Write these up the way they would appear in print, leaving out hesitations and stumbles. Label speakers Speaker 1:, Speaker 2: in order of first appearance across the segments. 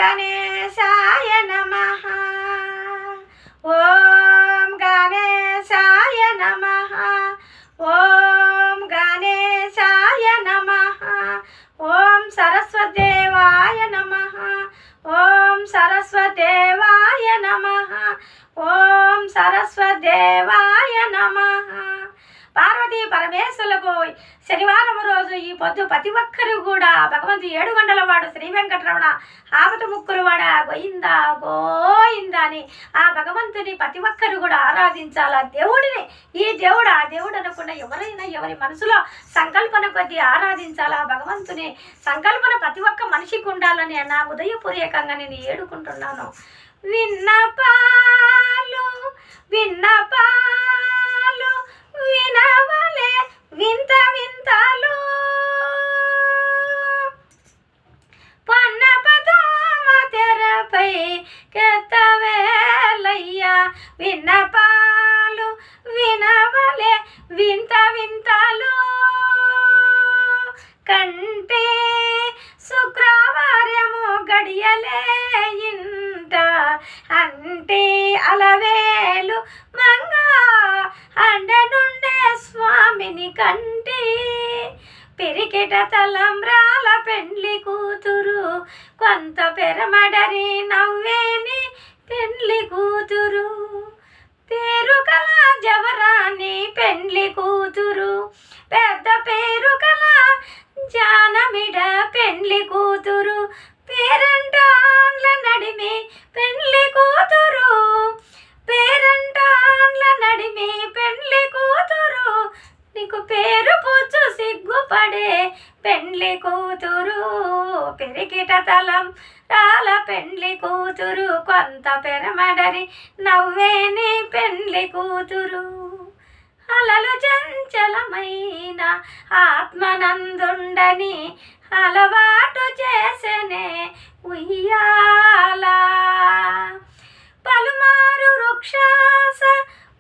Speaker 1: గణేశాయ నమః. ఓం గణేశాయ నమః. ఓం గణేశాయ నమః. ఓం సరస్వదేవాయ నమః. ఓం సరస్వదేవాయ నమః. ఓం సరస్వదేవాయ నమః. పార్వతీ పరమేశ్వరులకు శనివారం రోజు ఈ పొద్దు ప్రతి ఒక్కరు కూడా భగవంతు 7 గంటల వాడు శ్రీ వెంకటరమణ ఆపత ముక్కులు వాడ గోయిందా గోయిందా అని ఆ భగవంతుని ప్రతి ఒక్కరు కూడా ఆరాధించాలా దేవుడిని. ఈ దేవుడు ఆ దేవుడు అనుకున్న ఎవరైనా ఎవరి మనసులో సంకల్పన కొద్దీ ఆరాధించాలా భగవంతుని. సంకల్పన ప్రతి ఒక్క మనిషికి ఉండాలని నా ఉదయపూర్వకంగా నేను ఏడుకుంటున్నాను. విన్నపాలు విన్నపాలు వినవలే వింత వింతలు పన్నపదోమ తెరపై కెత్తవేలయ్యా. విన్నపాలు వినవలే వింత వింతలు కంటే శుక్రవారము గడియలే ఇంట అంటే అలవేలు మంగా అండనుండే స్వామిని కంటే పెరికెట తలంబ్రాల పెండ్లి కూతురు కొంత పెరమడరి నవ్వేని పెండ్లి కూతురు పేరు కల జవరాని పెండ్లి కూతురు పెద్ద పేరు కల జానమిడ పెండ్లి కూతురు పేరంటాన్ల నడిమి పెండ్లి కూతురు పేరంటాన్ల నడిమి పెండ్లి కూతురు నీకు పేరు పూచు సిగ్గుపడే పెండ్లి కూతురు పెరికిట తలం రాల పెండ్లి కూతురు కొంత పెరమడరి నవ్వేని పెండ్లి కూతురు అలలు చంచలమైన ఆత్మనందుండని అలవాటు చేసనే ఉయ్యాలా. పలుమారు వృక్షాస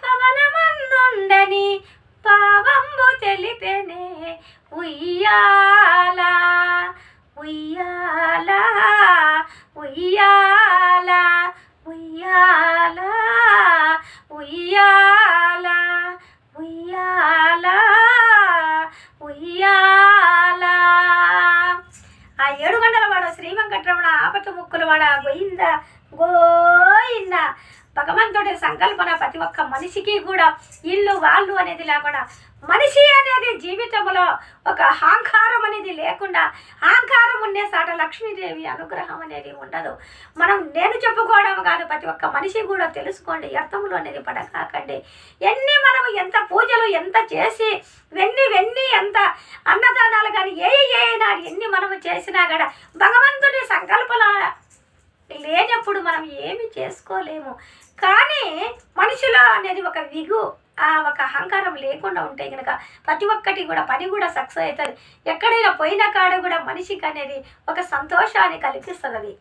Speaker 1: పవనమందుండని పావంబు తెలిపెనే ఉయ్యాలా. ఉయ్యాలా ఉయ్యాలా ఉయ్యాలా ఉయ్యాలా ఉయ్యాలా ఉయ్యాలా. ఆ 7 గంటల వాడు శ్రీ వెంకటరమణ ఆపత ముక్కులు వాడ గోయిందా గోయిందా. భగవంతుడి సంకల్పన ప్రతి ఒక్క మనిషికి కూడా ఇల్లు వాళ్ళు అనేది లేకుండా మనిషి అనేది జీవితంలో ఒక అహంకారం అనేది లేకుండా అహంకారం ఉండే సాట లక్ష్మీదేవి అనుగ్రహం అనేది ఉండదు. నేను చెప్పుకోవడం కాదు, ప్రతి ఒక్క మనిషి కూడా తెలుసుకోండి. వ్యర్థములు అనేది పడకాకండి. మనము ఎంత పూజలు ఎంత చేసి వెన్ని ఎంత అన్నదానాలు కానీ నాడు ఎన్ని మనము చేసినా కూడా భగవంతుడి సంకల్పన లేనప్పుడు మనం ఏమి చేసుకోలేము. కానీ మనిషిలో అనేది ఒక ఒక అహంకారం లేకుండా ఉంటే కనుక ప్రతి ఒక్కటి కూడా పని కూడా సక్సెస్ అవుతుంది. ఎక్కడైనా పోయిన కాడ కూడా మనిషికి అనేది ఒక సంతోషాన్ని కల్పిస్తుంది.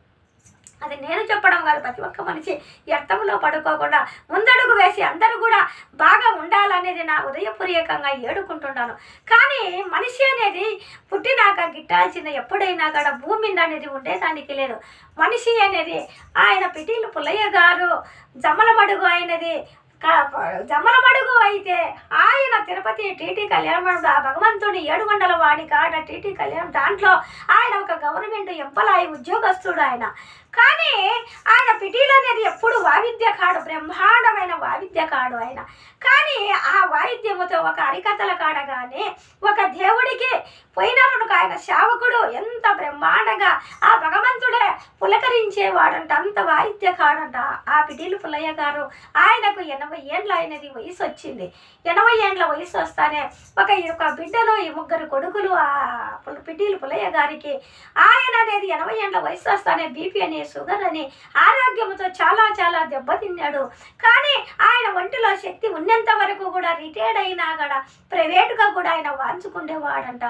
Speaker 1: అది నేను చెప్పడం కాదు, ప్రతి ఒక్క మనిషి వ్యర్థంలో పడుకోకుండా ముందడుగు వేసి అందరూ కూడా బాగా ఉండాలనేది నా ఉదయపూర్వకంగా ఏడుకుంటున్నాను. కానీ మనిషి అనేది పుట్టినాక గిట్టాల్సిన ఎప్పుడైనా కూడా భూమి అనేది ఉండేదానికి లేదు. మనిషి అనేది ఆయన పిటీలు పుల్లయ్య గారు జమ్మలమడుగు అయినది జమ్మలమడుగు అయితే ఆయన తిరుపతి టీటీ కళ్యాణం ఆ భగవంతుడి 7 గంటల వాడి కాడ టీటీ కళ్యాణం దాంట్లో ఆయన ఒక గవర్నమెంట్ ఎంప్లాయీ ఉద్యోగస్తుడు ఆయన. కానీ ఆయన పిటీలు అనేది ఎప్పుడు వాయిద్య కాడు, బ్రహ్మాండమైన వాయిద్య కాడు ఆయన. కానీ ఆ వాయిద్యముతో ఒక హరికథల కాడ కానీ ఒక దేవుడికి పోయినారు ఆయన సేవకుడు ఎంత బ్రహ్మాండంగా ఆ భగవంతుడే పులకరించేవాడంట, అంత వాయిద్య కాడంట ఆ పిటీలు పుల్లయ్య గారు. ఆయనకు 80 ఏండ్ల అయినది వయసు వచ్చింది. 80 ఏండ్ల వయసు వస్తానే ఒక బిడ్డను 3 కొడుకులు ఆ పిటీలు పుల్లయ్య గారికి. ఆయన అనేది 80 ఏండ్ల వయసు వస్తానే బీపీ అని షుగర్ అని ఆరోగ్యంతో చాలా చాలా దెబ్బతిన్నాడు. కానీ ఆయన ఒంటిలో శక్తి ఉన్నంత వరకు కూడా రిటైర్డ్ అయినా కూడా ప్రైవేటుగా కూడా ఆయన వాంచుకునేవాడంట.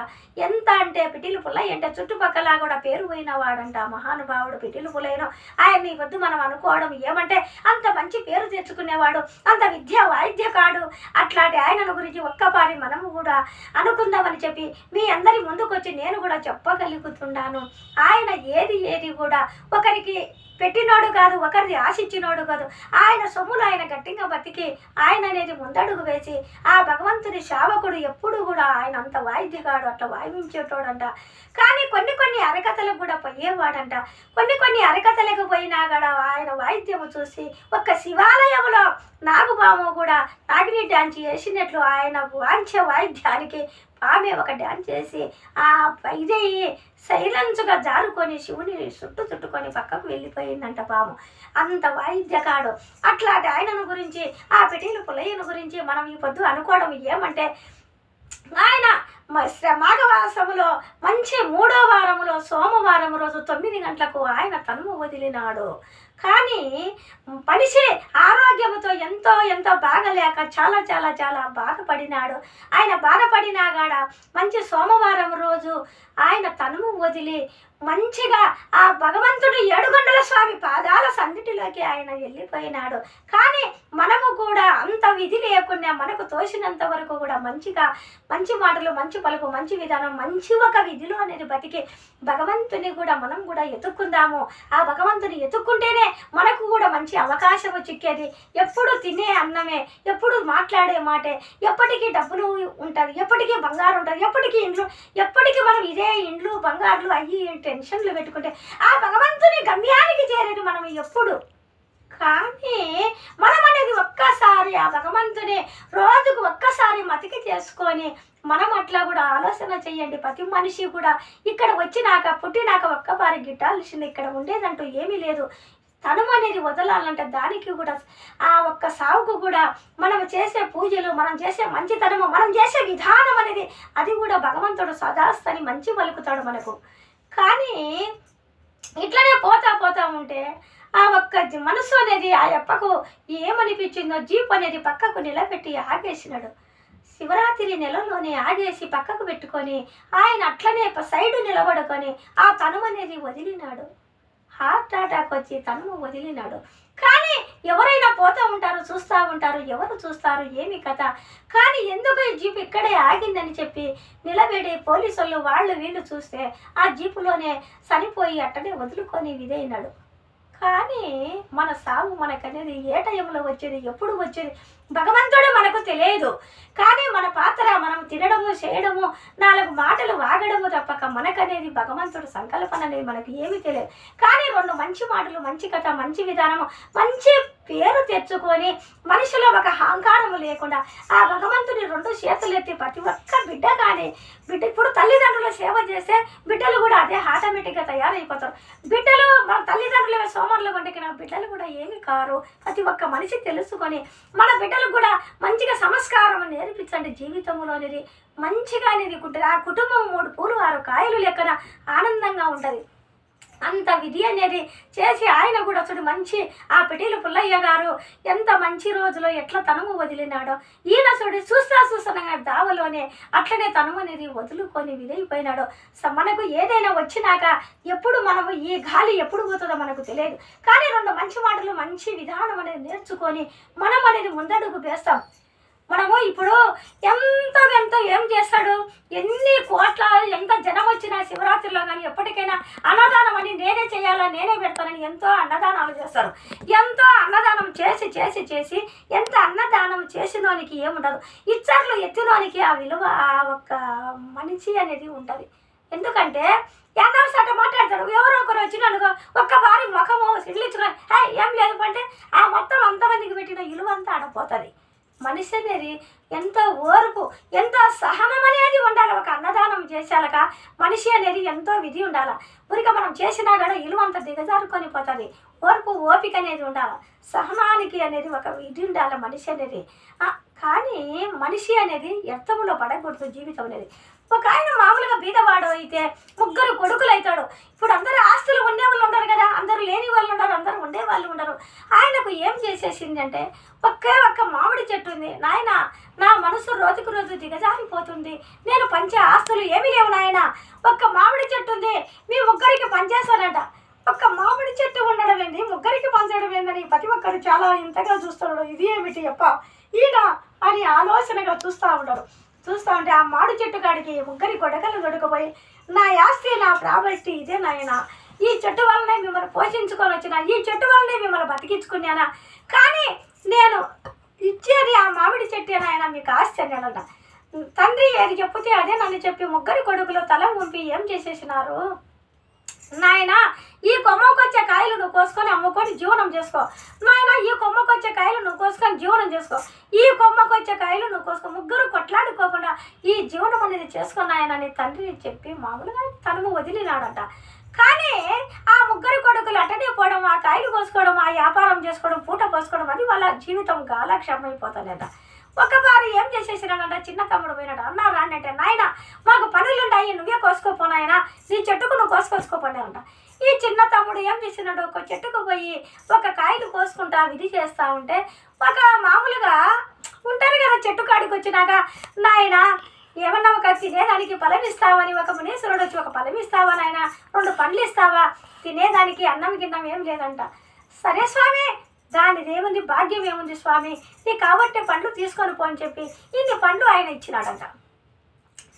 Speaker 1: ఎంత అంటే పిటీలు పుల్లయ్య అంటే చుట్టుపక్కల కూడా పేరు పోయిన వాడంట మహానుభావుడు పిటీలు పుల్లయ్యను. ఆయన్ని వద్దు మనం అనుకోవడం ఏమంటే అంత మంచి పేరు తెచ్చుకునేవాడు, అంత విద్య వాయిద్యకాడు. అట్లాంటి ఆయనను గురించి ఒక్కపారి మనము కూడా అనుకుందామని చెప్పి మీ అందరి ముందుకు వచ్చి నేను కూడా చెప్పగలుగుతున్నాను. ఆయన ఏది కూడా ఒకరికి ఒకరికి పెట్టినోడు కాదు, ఒకరిది ఆశించినోడు కాదు. ఆయన సొమ్ములు ఆయన గట్టిగా బతికి ఆయన అనేది ముందడుగు వేసి ఆ భగవంతుని సేవకుడు ఎప్పుడు కూడా ఆయన అంత వాయిద్యగాడు, అట్లా వాయించేటోడంట. కానీ కొన్ని అరకథలకు కూడా పోయేవాడంట. కొన్ని అరకథలకు పోయినా కూడా ఆయన వాయిద్యము చూసి ఒక్క శివాలయంలో నాగుపాము కూడా నాగిని డ్యాన్స్ చేసినట్లు ఆయన వాంఛే వాయిద్యానికి ఆమె ఒక డ్యాన్స్ చేసి ఆ ఇదయ్యి సైలెన్స్గా జారుకొని శివుని చుట్టుకొని పక్కకు వెళ్ళిపోయిందంట పాము. అంత వాయిద్యకాడు. అట్లాంటి ఆయనను గురించి ఆ పిటీలు పుల్లయ్యను గురించి మనం ఈ పొద్దు అనుకోవడం ఏమంటే, ఆయన మాఘమాసములో మంచి 3వ వారములో సోమవారం రోజు 9 గంటలకు ఆయన తనువు వదిలినాడు. కానీ మనిషి ఆరోగ్యంతో ఎంతో బాగలేక చాలా బాధపడినాడు. ఆయన బాధపడినా కాడ మంచి సోమవారం రోజు ఆయన తనువు వదిలి మంచిగా ఆ భగవంతుడు ఏడుగొండల స్వామి పాదాల సన్నిధిలోకి ఆయన వెళ్ళిపోయినాడు. కానీ మనము కూడా అంత విధి లేకుండా మనకు తోసినంత వరకు కూడా మంచిగా మంచి మాటలు, మంచి పలుకు, మంచి విధానం, మంచి ఒక విధిలో అనేది బతికి భగవంతుని కూడా మనం కూడా ఎత్తుక్కుందాము. ఆ భగవంతుని ఎత్తుక్కుంటేనే మనకు కూడా మంచి అవకాశము చిక్కేది. ఎప్పుడు తినే అన్నమే, ఎప్పుడు మాట్లాడే మాటే, ఎప్పటికీ డబ్బులు ఉంటుంది, ఎప్పటికీ బంగారు ఉంటుంది, ఎప్పటికీ ఇండ్లు, ఎప్పటికీ మనం ఇదే ఇండ్లు బంగారులు అయ్యి టెన్షన్లు పెట్టుకుంటే ఆ భగవంతుని గమ్యానికి చేరేది మనం ఎప్పుడు. కానీ మనం అనేది ఒక్కసారి ఆ భగవంతుని రోజుకు ఒక్కసారి మతికి చేసుకొని మనం అట్లా కూడా ఆలోచన చెయ్యండి. ప్రతి మనిషి కూడా ఇక్కడ వచ్చినాక పుట్టినాక ఒక్కసారి గిట్టాల్సింది, ఇక్కడ ఉండేదంటూ ఏమీ లేదు. తనువు అనేది వదలాలంటే దానికి కూడా ఆ ఒక్క సావుకు కూడా మనం చేసే పూజలు, మనం చేసే మంచితనము, మనం చేసే విధానం అనేది అది కూడా భగవంతుడు సదాస్తని మంచి పలుకుతాడు మనకు. కానీ ఇట్లనే పోతా ఉంటే ఆ ఒక్క మనసు అనేది ఆ యప్పకు ఏమనిపించిందో జీప్ అనేది పక్కకు నిలబెట్టి ఆగేసినాడు. శివరాత్రి నెలలోనే ఆగేసి పక్కకు పెట్టుకొని ఆయన అట్లనే సైడు నిలబడుకొని ఆ తనువు అనేది వదిలినాడు. హార్ట్ అటాక్ వచ్చి తనువు వదిలినాడు. కానీ ఎవరైనా పోతూ ఉంటారు, చూస్తూ ఉంటారు, ఎవరు చూస్తారు ఏమి కథ. కానీ ఎందుకు ఈ జీప్ ఇక్కడే ఆగిందని చెప్పి నిలబెడి పోలీసులు వాళ్ళు వీళ్ళు చూస్తే ఆ జీపులోనే చనిపోయి అట్టనే వదులుకొని విధైనాడు. కానీ మన సావు మనకనేది ఏ టైంలో వచ్చేది, ఎప్పుడు వచ్చేది భగవంతుడు మనకు తెలియదు. కానీ మన పాత్ర మనం తినడము, చేయడము, 4 మాటలు వాగడము తప్పక మనకనేది భగవంతుడు సంకల్పన అనేది మనకు ఏమీ తెలియదు. కానీ 2 మంచి మాటలు, మంచి కథ, మంచి విధానము, మంచి పేరు తెచ్చుకొని మనిషిలో ఒక అహంకారము లేకుండా ఆ భగవంతుని 2 చేతులు ఎత్తి ప్రతి ఒక్క బిడ్డ కానీ ఇప్పుడు తల్లిదండ్రుల సేవ చేస్తే బిడ్డలు కూడా అదే ఆటోమేటిక్గా తయారైపోతారు. బిడ్డలు మన తల్లిదండ్రుల సోమరులు కొండకిన బిడ్డలు కూడా ఏమి కారు. ప్రతి ఒక్క మనిషి తెలుసుకొని మన బిడ్డలకు కూడా మంచిగా సంస్కారం నేర్పించండి. జీవితంలో అనేది మంచిగా అనేది ఉంటుంది. ఆ కుటుంబం 3 పూలు 6 కాయలు లెక్కన ఆనందంగా ఉంటుంది. అంత విధి అనేది చేసి ఆయన కూడా చూడు మంచి ఆ పిటీలు పుల్లయ్య గారు ఎంత మంచి రోజులో ఎట్లా తనువు వదిలినాడో ఈయన చూడు చూస్తున్నా దావలోనే అట్లనే తనువు అనేది వదులుకొని విధైపోయినాడో. మనకు ఏదైనా వచ్చినాక ఎప్పుడు మనము ఈ గాలి ఎప్పుడు పోతుందో మనకు తెలియదు. కానీ 2 మంచి మాటలు, మంచి విధానం అనేది నేర్చుకొని మనం అనేది ముందడుగు వేస్తాం. మనము ఇప్పుడు ఎంతో ఏం చేస్తాడు, ఎన్ని కోట్ల ఎంత జనం వచ్చినా శివరాత్రిలో కానీ ఎప్పటికైనా అన్నదానం అని నేనే చేయాలా, నేనే పెడతానని ఎంతో అన్నదానాలు చేస్తారు. ఎంతో అన్నదానం చేసి ఎంత అన్నదానం చేసినోనికి ఏముండదు. ఇచ్చర్లు ఎత్తినోనికి ఆ విలువ ఆ ఒక్క మనిషి అనేది ఉంటుంది. ఎందుకంటే ఎంతో సట మాట్లాడతాడు. ఎవరో ఒకరు వచ్చిననుకో ఒక్క వారి ముఖము సిడ్లించుకొని ఏం లేదు అంటే ఆ మొత్తం అంతమందికి పెట్టిన విలువ అంతా ఆడపోతుంది. మనిషి అనేది ఎంతో ఓర్పు, ఎంతో సహనం అనేది ఉండాలి. ఒక అన్నదానం చేసేలాక మనిషి అనేది ఎంతో విధి ఉండాలి. ఊరిక మనం చేసినా కూడా ఇలువంతా దిగజారుకొని పోతుంది. ఓర్పు, ఓపిక అనేది ఉండాలి. సహనానికి అనేది ఒక విధి ఉండాలి మనిషి అనేది. కానీ మనిషి అనేది వ్యర్థంలో పడకూడదు జీవితం అనేది. ఒక ఆయన మామూలుగా బీదవాడు అయితే 3 కొడుకులు అవుతాడు. ఇప్పుడు అందరూ ఆస్తులు ఉండేవాళ్ళు ఉండరు కదా, అందరూ లేని వాళ్ళు ఉండరు, అందరూ ఉండేవాళ్ళు ఉండరు. ఆయనకు ఏం చేసేసింది అంటే ఒక్క మామిడి చెట్టు ఉంది. నాయన నా మనసు రోజుకు రోజు దిగజారిపోతుంది, నేను పంచే ఆస్తులు ఏమీ లేవు నాయన, ఒక్క మామిడి చెట్టు ఉంది, మీ 3కి పనిచేస్తానంట. ఒక్క మామిడి చెట్టు ఉండడం ఏంది, 3కి పంచడం ఏందని ప్రతి ఒక్కరు చాలా ఇంతగా చూస్తున్నాడు. ఇది ఏమిటి అప్ప ఈయన అని ఆలోచనగా చూస్తూ ఉంటారు. చూస్తూ ఉంటే ఆ మామిడి చెట్టు కాడికి 3 కొడకలు దొడకపోయి నా ఆస్తి, నా ప్రాపర్టీ ఇదే నాయన, ఈ చెట్టు వల్లనే మిమ్మల్ని పోషించుకొని వచ్చినా, ఈ చెట్టు వల్లనే మిమ్మల్ని బతికించుకున్నానా, కానీ నేను ఇచ్చేది ఆ మామిడి చెట్టేనా ఆయన మీకు ఆశ్చర్యాలంట. తండ్రి ఏది చెప్తే అదే నన్ను చెప్పి ముగ్గురు కొడుకులు తల ఉంపి ఏం చేసేసినారు, నాయన ఈ కొమ్మకొచ్చే కాయలు నువ్వు కోసుకొని అమ్ముకొని జీవనం చేసుకో, నాయన ఈ కొమ్మకొచ్చే కాయలు నువ్వు కోసుకొని జీవనం చేసుకో, ఈ కొమ్మకొచ్చే కాయలు నువ్వు కోసుకో, ముగ్గురు కొట్లాడుకోకుండా ఈ జీవనం అనేది చేసుకున్నాయనని తండ్రి చెప్పి మామూలుగా తనుము వదిలినాడంట. కానీ ఆ ముగ్గురు కొడుకులు అటనే పోవడం, ఆ కాయలు కోసుకోవడం, ఆ వ్యాపారం చేసుకోవడం, పూట పోసుకోవడం, అది వాళ్ళ జీవితం గాలక్షమైపోతానేట. ఒకసారి ఏం చేసేసినాడంట, చిన్న తమ్ముడు పోయినాడు. అన్నా రాండంటే, నాయన మాకు పనులుంటాయి, నువ్వే కోసుకోపోనాయనా, నీ చెట్టుకు నువ్వు కోసుకొచ్చుకోపోయాడంట. ఈ చిన్న తమ్ముడు ఏం చేసినాడు, ఒక చెట్టుకు పోయి ఒక కాయలు కోసుకుంటా విధి చేస్తూ ఉంటే, ఒక మామూలుగా ఉంటారు కదా చెట్టు కాడికి వచ్చినాక, నాయన ఏమన్నా ఒక తినేదానికి ఫలం ఇస్తావని ఒక మునీశ్వరుడు వచ్చి, ఒక ఫలం ఇస్తావా నాయన, 2 పండ్లు ఇస్తావా, తినేదానికి అన్నం గిన్నం ఏం లేదంట. సరే స్వామి, దానిది ఏముంది, భాగ్యం ఏముంది స్వామి, నీకు కాబట్టి పండ్లు తీసుకొని పో అని చెప్పి ఇన్ని పండ్లు ఆయన ఇచ్చినాడంట.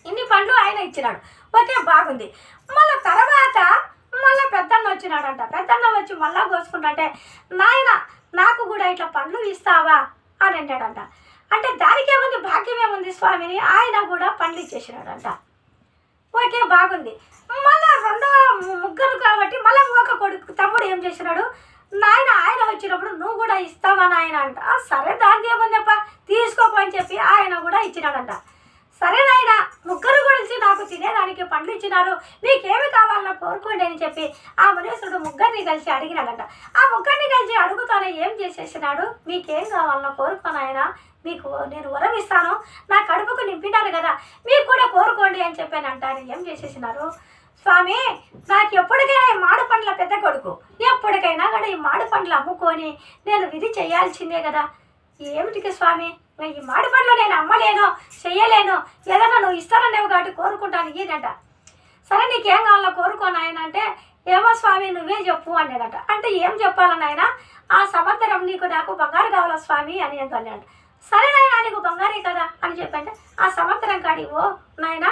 Speaker 1: ఇన్ని పండ్లు ఆయన ఇచ్చినాడు. ఓకే, బాగుంది. మళ్ళీ తర్వాత మళ్ళీ పెద్దన్న వచ్చినాడంట. పెద్దన్న వచ్చి మళ్ళా కోసుకుంటే, నాయన నాకు కూడా ఇట్లా పండ్లు ఇస్తావా అని అన్నాడంట. అంటే దానికి ఏముంది, భాగ్యం ఏముంది స్వామిని, ఆయన కూడా పండ్లు ఇచ్చేసినాడంట. ఓకే, బాగుంది. మళ్ళీ రెండో ముగ్గురు కాబట్టి మళ్ళీ ఒక కొడుకు తమ్ముడు ఏం చేసినాడు, నాయన ఆయన వచ్చినప్పుడు నువ్వు కూడా ఇస్తావా నాయన అంట. సరే దానికి ఏముందప్ప, తీసుకోపో అని చెప్పి ఆయన కూడా ఇచ్చినాడంట. సరే నాయన, ముగ్గురు గురించి నాకు తినేదానికి పండ్లు ఇచ్చినారు, మీకేమి కావాలన్నా కోరుకోండి అని చెప్పి ఆ మునీశ్వరుడు ముగ్గురిని కలిసి అడిగినాడంట. ఆ ముగ్గురిని కలిసి అడుగుతానే ఏం చేసేసినాడు, మీకేం కావాలన్నా కోరుకోను ఆయన, మీకు నేను వరం ఇస్తాను, నా కడుపుకు నింపినారు కదా, మీకు కూడా కోరుకోండి అని చెప్పానంటారు. ఏం చేసేసినారు, స్వామి నాకు ఎప్పటికైనా ఈ మాడు పండ్ల పెద్ద కొడుకు, ఎప్పటికైనా కూడా ఈ మాడు పండ్లు అమ్ముకొని నేను విధి చేయాల్సిందే కదా. ఏమిటికి స్వామి, ఈ మాడి పండ్లు నేను అమ్మలేను, చెయ్యలేను, ఏదన్నా నువ్వు ఇస్తాననేవి కాబట్టి కోరుకుంటాను ఈయనట. సరే నీకేం కావాలో కోరుకోను ఆయన అంటే, ఏమో స్వామి నువ్వే చెప్పు అన్నాడట. అంటే ఏం చెప్పాలని ఆయన, ఆ సంవత్సరం నీకు నాకు బంగారు కావాలా స్వామి అని అన్నాడు. సరే నాయన నీకు బంగారే కదా అని చెప్పంటే, ఆ సంవత్సరం కాడి ఓ నాయన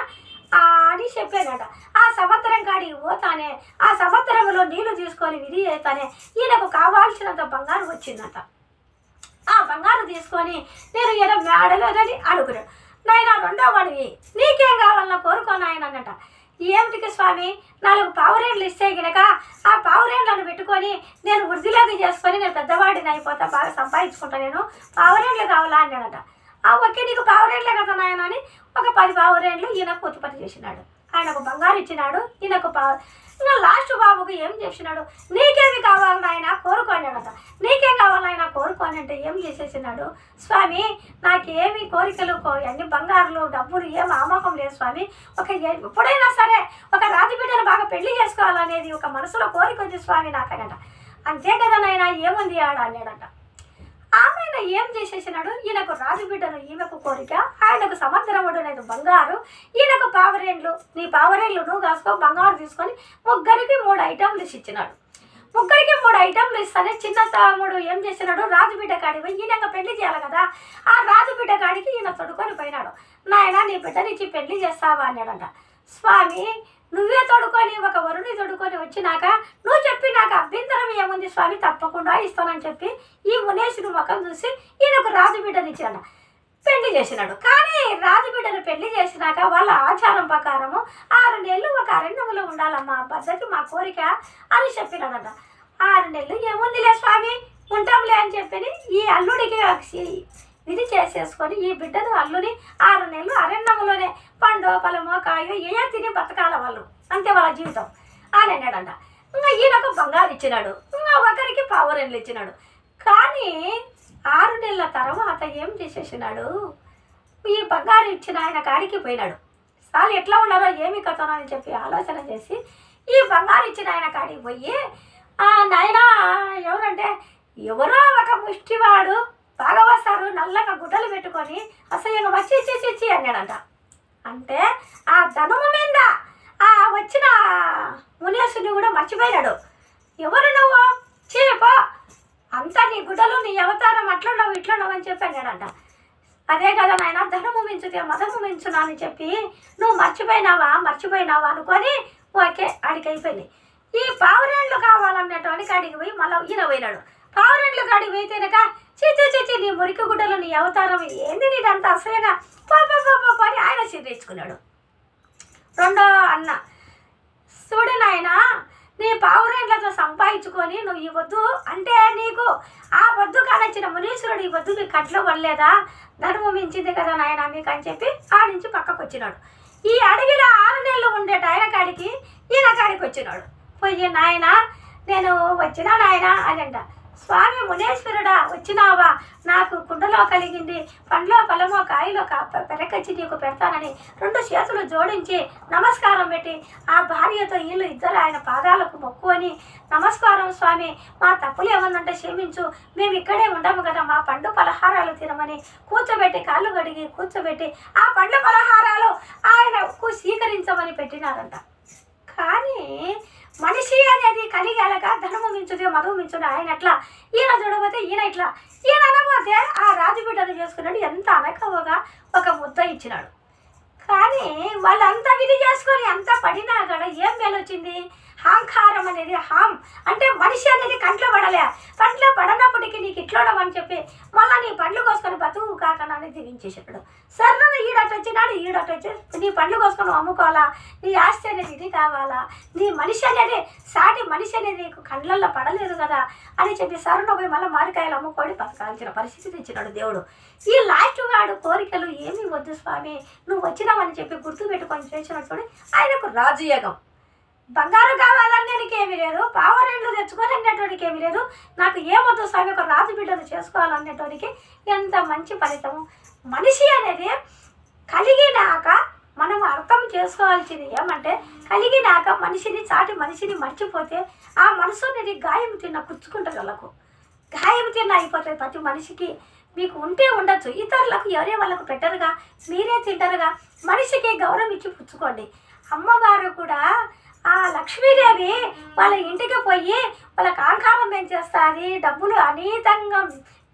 Speaker 1: అని చెప్పాడట. ఆ సంవత్సరం కాడికి పోతానే, ఆ సంవత్సరంలో నీళ్లు తీసుకొని విధి చేస్తానే ఈయనకు కావాల్సినంత బంగారు వచ్చిందట. ఆ బంగారు తీసుకొని నేను ఈయన మేడలేదని అడుగుతాడు. నాయన రెండో వాడివి నీకేం కావాలన్నా కోరుకోను ఆయన అన్నట. ఏమిటికి స్వామి, 4 పావురేండ్లు ఇస్తే గనక ఆ పావురేండ్లను పెట్టుకొని నేను వృద్ధిలోకి చేసుకొని నేను పెద్దవాడిని అయిపోతా, బాగా సంపాదించుకుంటా, నేను పావురేండ్లు కావాలా అన్నాడట. ఓకే నీకు పావురేండ్లే కదా నాయన అని ఒక 10 పావురేండ్లు ఈయనకు ఉత్పత్తి చేసినాడు. ఆయనకు బంగారు ఇచ్చినాడు, ఈయనకు ఇంకా లాస్ట్ బాబుకు ఏం చేసినాడు, నీకేమి కావాలని ఆయన కోరుకోనాడట. నీకేం కావాలని ఆయన కోరుకోని అంటే ఏం చేసేసినాడు, స్వామి నాకేమి కోరికలు అన్ని బంగారులు డబ్బులు ఏం ఆమోకం లేదు స్వామి, ఎప్పుడైనా సరే ఒక రాజబిడ్డను బాగా పెళ్లి చేసుకోవాలనేది ఒక మనసులో కోరిక ఉంది స్వామి నాకనట. అంతే కదా నాయన ఏముంది ఆడ అన్నాడట. ఆమెను ఏం చేసేసినాడు, ఈయనకు రాజుబిడ్డను ఈమెకు కోరిక, ఆయనకు సముద్రముడు అనేది బంగారు, ఈయనకు పావురేండ్లు, నీ పావురేండ్లు నువ్వు కాసుకో, బంగారు తీసుకొని ముగ్గురికి 3 ఐటెంలు ఇచ్చినాడు. ముగ్గురికి 3 ఐటెంలు ఇస్తానే చిన్న తమ్ముడు ఏం చేసినాడు, రాజుబిడ్డ కాడికి పోయి ఈయన పెళ్లి చేయాలి కదా, ఆ రాజుబిడ్డ కాడికి ఈయన తొడుకొని పోయినాడు. నాయన నీ బిడ్డనిచ్చి పెళ్లి చేస్తావా అన్నాడంట. స్వామి నువ్వే తొడుకొని ఒక వరుని తొడుకొని వచ్చినాక నువ్వు చెప్పి నాకు అభ్యంతరం ఏముంది స్వామి, తప్పకుండా ఇస్తానని చెప్పి ఈ మునేశుడు ముఖం చూసి ఈయనకు రాజుబిడ్డని ఇచ్చాడు, పెళ్లి చేసినాడు. కానీ రాజుబిడ్డను పెళ్లి చేసినాక వాళ్ళ ఆచారం ప్రకారము 6 నెలలు ఒక అరణ్యములో ఉండాలమ్మా, పద్ధతి మా కోరిక అని చెప్పినాడట. 6 నెలలు ఏముందిలే స్వామి ఉంటాంలే అని చెప్పి ఈ అల్లుడికి విధి చేసేసుకొని ఈ బిడ్డను అల్లుని 6 నెలలు అరణ్యములోనే పండు పొలమో కాయో ఏ తిని బతకాల వాళ్ళు, అంతే వాళ్ళ జీవితం అని అన్నాడంట. ఇంకా ఈయనకు బంగారు ఇచ్చినాడు, ఇంకా ఒకరికి పావురెండ్లు ఇచ్చినాడు. కానీ 6 నెలల తర్వాత ఏం చేసేసినాడు, ఈ బంగారు ఇచ్చిన ఆయన కాడికి పోయినాడు. వాళ్ళు ఎట్లా ఉన్నారో ఏమి కథనో అని చెప్పి ఆలోచన చేసి ఈ బంగారు ఇచ్చిన ఆయన కాడికి పోయి, నాయన ఎవరంటే ఎవరో ఒక ముష్టివాడు బాగా వస్తారు, నల్లగా గుడ్డలు పెట్టుకొని అసలు వచ్చి ఇచ్చి అన్నాడంట. అంటే ఆ ధనము మీద ఆ వచ్చిన మునేశుని కూడా మర్చిపోయినాడు. ఎవరు నువ్వు చేపో, అంతా నీ గుడ్డలు నీ అవతారం అట్లున్నావు ఇట్లున్నావు అని చెప్పి అన్నాడంట. అదే కదా నాయన ధనము మించుతే మదము మించునా అని చెప్పి నువ్వు మర్చిపోయినావా అనుకొని ఓకే ఆడికి అయిపోయింది. ఈ పావురేండ్లు కావాలన్నటువంటి కాడికి పోయి మళ్ళీ ఈయన పోయినాడు. పావురేండ్లు కాడికి పోయితేనక చిచ్చి నీ మురికి గుడ్డలు నీ అవతారం ఏంది నీదంతా అసహ్యంగా అని ఆయన సిద్ధించుకున్నాడు. రెండో అన్న, చూడు నాయన, నీ పావురేండ్లతో సంపాదించుకొని నువ్వు ఈ వద్దు అంటే నీకు ఆ వద్దు కాడొచ్చిన మునీశ్వరుడు ఈ వద్దు మీకు కట్లో పడలేదా, ధర్మం మించింది కదా నాయన మీకు అని చెప్పి ఆ నుంచి పక్కకు వచ్చినాడు. ఈ అడవిలో 6 నెలలు ఉండేట ఆయన కాడికి ఈయన కాడికి వచ్చినాడు. పోయి నాయన నేను వచ్చినా నాయన అని అంట. స్వామి మునేశ్వరుడా వచ్చినావా, నాకు కుండలో కలిగింది పండ్లో పలమో కాయలో పెరకచ్చి నీకు పెడతానని 2 చేతులు జోడించి నమస్కారం పెట్టి ఆ భార్యతో వీళ్ళు ఇద్దరు ఆయన పాదాలకు మొక్కుకొని, నమస్కారం స్వామి, మా తప్పులు ఏమన్నంటే క్షమించు, మేము ఇక్కడే ఉండము కదా, మా పండు పలహారాలు తినమని కూర్చోబెట్టి కాళ్ళు కడిగి కూర్చోబెట్టి ఆ పండ్ల పలహారాలు ఆయనకు స్వీకరించమని పెట్టినారంట. కానీ మనిషి అనేది కలిగేలాక ధనము మించుదే మధువు మించుదే. ఆయన అట్లా, ఈయన చూడబోతే ఈయన ఇట్లా, ఈయన అనబోతే ఆ రాజుబిడ్డను చేసుకున్నాడు. ఎంత అనకవగా ఒక ముద్ద ఇచ్చినాడు. కానీ వాళ్ళంతా విధి చేసుకొని అంతా పడినా కూడా ఏం మేలొచ్చింది? అహంకారం అనేది, అంటే మనిషి అనేది కంట్లో పడలే. కంట్లో పడనప్పటికీ నీకు ఇట్లోడమని చెప్పి మళ్ళీ నీ పండ్లు కోసుకొని బతుకు కాకనని దిగించేసాడు. సర్రను ఈడటొచ్చినాడు, ఈడటొచ్చి నీ పండ్లు కోసుకొని అమ్ముకోవాలా, నీ ఆస్తి అనేది ఇది కావాలా, నీ మనిషి అనేది సాటి మనిషి అనేది నీకు కండ్లల్లో పడలేదు కదా అని చెప్పి సర్రను పోయి మళ్ళీ మామిడికాయలు అమ్ముకొని బతకాల్సిన పరిస్థితి ఇచ్చినాడు దేవుడు. ఈ లాస్ట్ వాడు కోరికలు ఏమీ వద్దు స్వామి, నువ్వు వచ్చినావని చెప్పి గుర్తు పెట్టుకొని చేసినట్టు చూడి ఆయనకు రాజయోగం. బంగారు కావాలనేటికి ఏమీ లేదు, పావురేండ్లు తెచ్చుకొని అనేటోడికి ఏమీ లేదు, నాకు ఏమొద్దు స్వామి ఒక రాజు బిడ్డను చేసుకోవాలనేటోడికి ఎంత మంచి ఫలితము. మనిషి అనేది కలిగినాక మనం అర్థం చేసుకోవాల్సింది ఏమంటే, కలిగినాక మనిషిని చాటి మనిషిని మర్చిపోతే ఆ మనసు అనేది గాయం తిన్న పుచ్చుకుంటారు. వాళ్ళకు గాయం తిన్న అయిపోతుంది ప్రతి మనిషికి. మీకు ఉంటే ఉండొచ్చు, ఇతరులకు ఎవరే వాళ్ళకు పెట్టరుగా, మీరే తింటారుగా. మనిషికి గౌరవం ఇచ్చి పుచ్చుకోండి. అమ్మవారు కూడా ఆ లక్ష్మీదేవి వాళ్ళ ఇంటికి పోయి వాళ్ళకి అహంకారం పెంచేస్తుంది, డబ్బులు అనీతంగా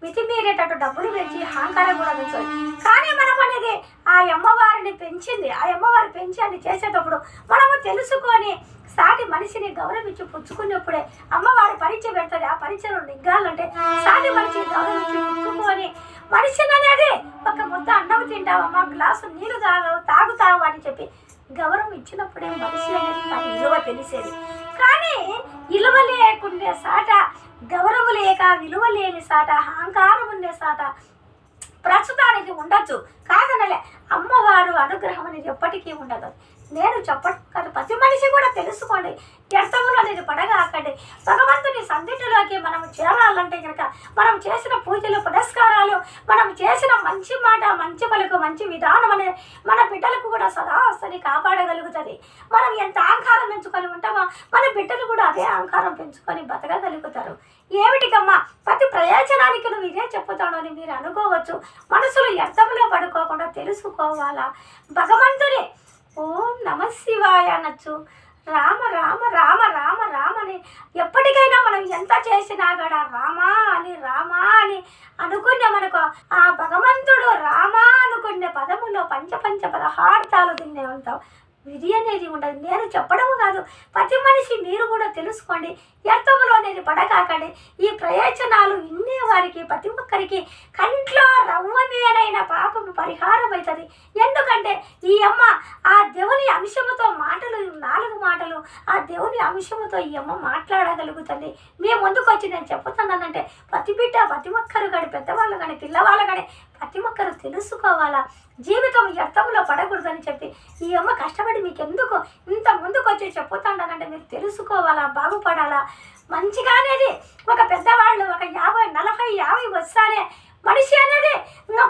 Speaker 1: మితిమీరేటట్టు డబ్బులు పెంచి అహంకారం కూడా పెంచాలి. కానీ మనం అనేది ఆ అమ్మవారిని పెంచింది, ఆ అమ్మవారు పెంచి అని చేసేటప్పుడు మనము తెలుసుకొని సాటి మనిషిని గౌరవించి పుచ్చుకున్నప్పుడే అమ్మవారి పరిచయం పెడుతుంది. ఆ పరిచయం నిగ్గాలంటే సాటి మనిషిని గౌరవించి పుచ్చుకొని, మనిషిని అనేది ఒక ముద్ద అన్నం తింటావమ్మా, గ్లాసు నీళ్ళు తాగుతావు అని చెప్పి గౌరవం ఇచ్చినప్పుడే మనిషి అనేది దాని విలువ తెలిసేది. కానీ విలువ లేకుండే సాట, గౌరవం లేక విలువ లేని సాట, అహంకారం ఉండే సాట ప్రస్తుతానికి ఉండొచ్చు, కాదనలే. అమ్మవారు అనుగ్రహం అనేది ఎప్పటికీ ఉండదు. నేను చెప్పడం కాదు, ప్రతి మనిషి కూడా తెలుసుకోండి. వ్యర్థములు అనేది పడగాకండి. భగవంతుని సన్నిధిలోకి మనం చేరాలంటే కనుక మనం చేసిన పూజలు పునస్కారాలు, మనం చేసిన మంచి మాట, మంచి పలుకు, మంచి విధానం అనేది మన బిడ్డలకు కూడా సదా వస్తుంది, కాపాడగలుగుతుంది. మనం ఎంత అహంకారం పెంచుకొని ఉంటామో మన బిడ్డలు కూడా అదే అహంకారం పెంచుకొని బతకగలుగుతారు. ఏమిటికమ్మా ప్రతి ప్రయోజనానికి నువ్వు ఇదే చెప్పుతాను అని మీరు అనుకోవచ్చు. మనసులో వ్యర్థంలో పడుకోకుండా తెలుసుకోవాలా. భగవంతుని ఓం నమ శివాయ అనొచ్చు, రామ రామ రామ రామ రామ అని ఎప్పటికైనా మనం ఎంత చేసినా కూడా రామా అని అనుకునే మనకు ఆ భగవంతుడు రామా అనుకునే పదములో పంచ పదహార్థాలు తినే ఉంటాం. విధి అనేది ఉండదు. నేను చెప్పడము కాదు, ప్రతి మనిషి మీరు కూడా తెలుసుకోండి. వ్యర్థములో అనేది పడకాకండి. ఈ ప్రయోజనాలు ఇన్నే వారికి ప్రతి ఒక్కరికి కంట్లో రవ్వమేనైన పాపము పరిహారం అవుతుంది. ఎందుకంటే ఈ అమ్మ ఆ దేవుని అంశముతో మాటలు, 4 మాటలు ఆ దేవుని అంశముతో ఈ అమ్మ మాట్లాడగలుగుతుంది. మేము ముందుకు వచ్చి నేను చెప్తున్నానంటే ప్రతి బిడ్డ, ప్రతి ఒక్కరు కానీ, పెద్దవాళ్ళు కానీ, పిల్లవాళ్ళు కానీ ప్రతి ఒక్కరు తెలుసుకోవాలా. జీవితం వ్యర్థంలో పడకూడదని చెప్పి ఈ అమ్మ కష్టపడి మీకు ఎందుకు ఇంత ముందుకు వచ్చి చెప్పుతాంటానంటే మీరు తెలుసుకోవాలా, బాగుపడాలా. మంచిగా అనేది ఒక పెద్దవాళ్ళు ఒక 50, 40, 50 వస్తానే మనిషి అనేది ఇంకా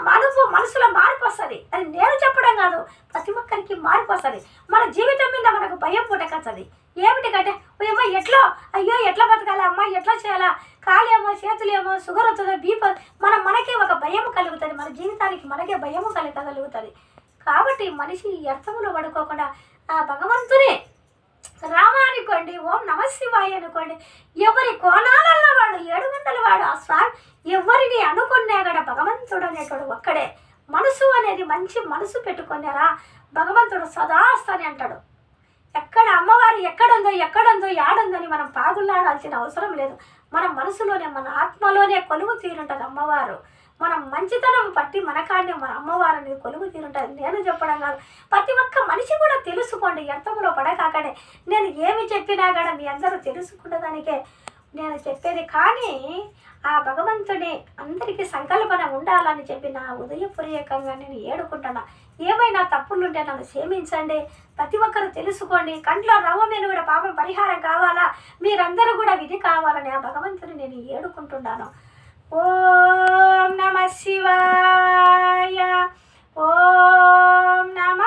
Speaker 1: మనసులో మార్పు వస్తుంది. అది నేను చెప్పడం కాదు, ప్రతి ఒక్కరికి మార్పు వస్తుంది. మన జీవితం మీద మనకు భయం పుట్టకొస్తుంది. ఏమిటికంటే ఎట్లా అయ్యో ఎట్లా బతకాలా, అమ్మ ఎట్లా చేయాలా, కాలేమో చేతులేమో షుగర్ వస్తుందో బీపీ మనకే ఒక భయం కలుగుతుంది. మన జీవితానికి మనకే భయం కలగలుగుతుంది. కాబట్టి మనిషి అర్థంలో పడుకోకుండా ఆ భగవంతుని రామ అనుకోండి, ఓం నమ శివాయ అనుకోండి. ఎవరి కోణాలలో వాడు 7 గంటల వాడు ఆ స్వామి ఎవరిని అనుకున్నా కూడా భగవంతుడు అనేటోడు ఒక్కడే. మనసు అనేది మంచి మనసు పెట్టుకున్నారా భగవంతుడు సదా వస్తానే అంటాడు. ఎక్కడ అమ్మవారు ఎక్కడుందో యాడుందని మనం పాగులాడాల్సిన అవసరం లేదు. మన మనసులోనే మన ఆత్మలోనే కొలువు తీరుంటుంది అమ్మవారు. మనం మంచితనం పట్టి మన కాడనే మన అమ్మవారు అనేది కొలువు తీరుంటుంది. నేను చెప్పడం కాదు, ప్రతి ఒక్క మనిషి కూడా తెలుసుకోండి. వ్యర్థంలో పడకాకనే నేను ఏమి చెప్పినా కూడా మీ అందరూ తెలుసుకున్నదానికే నేను చెప్పేది. కానీ ఆ భగవంతుని అందరికీ సంకల్పన ఉండాలని చెప్పి నా ఉదయపూర్వకంగా నేను ఏడుకుంటున్నా. ఏమైనా తప్పులుంటే నన్ను క్షమించండి. ప్రతి ఒక్కరు తెలుసుకోండి. కంట్లో రవ్వ మీద కూడా పాపం పరిహారం కావాలా, మీరందరూ కూడా విధి కావాలని ఆ భగవంతుని నేను ఏడుకుంటున్నాను. ఓం నమ శివాయ. ఓం నమ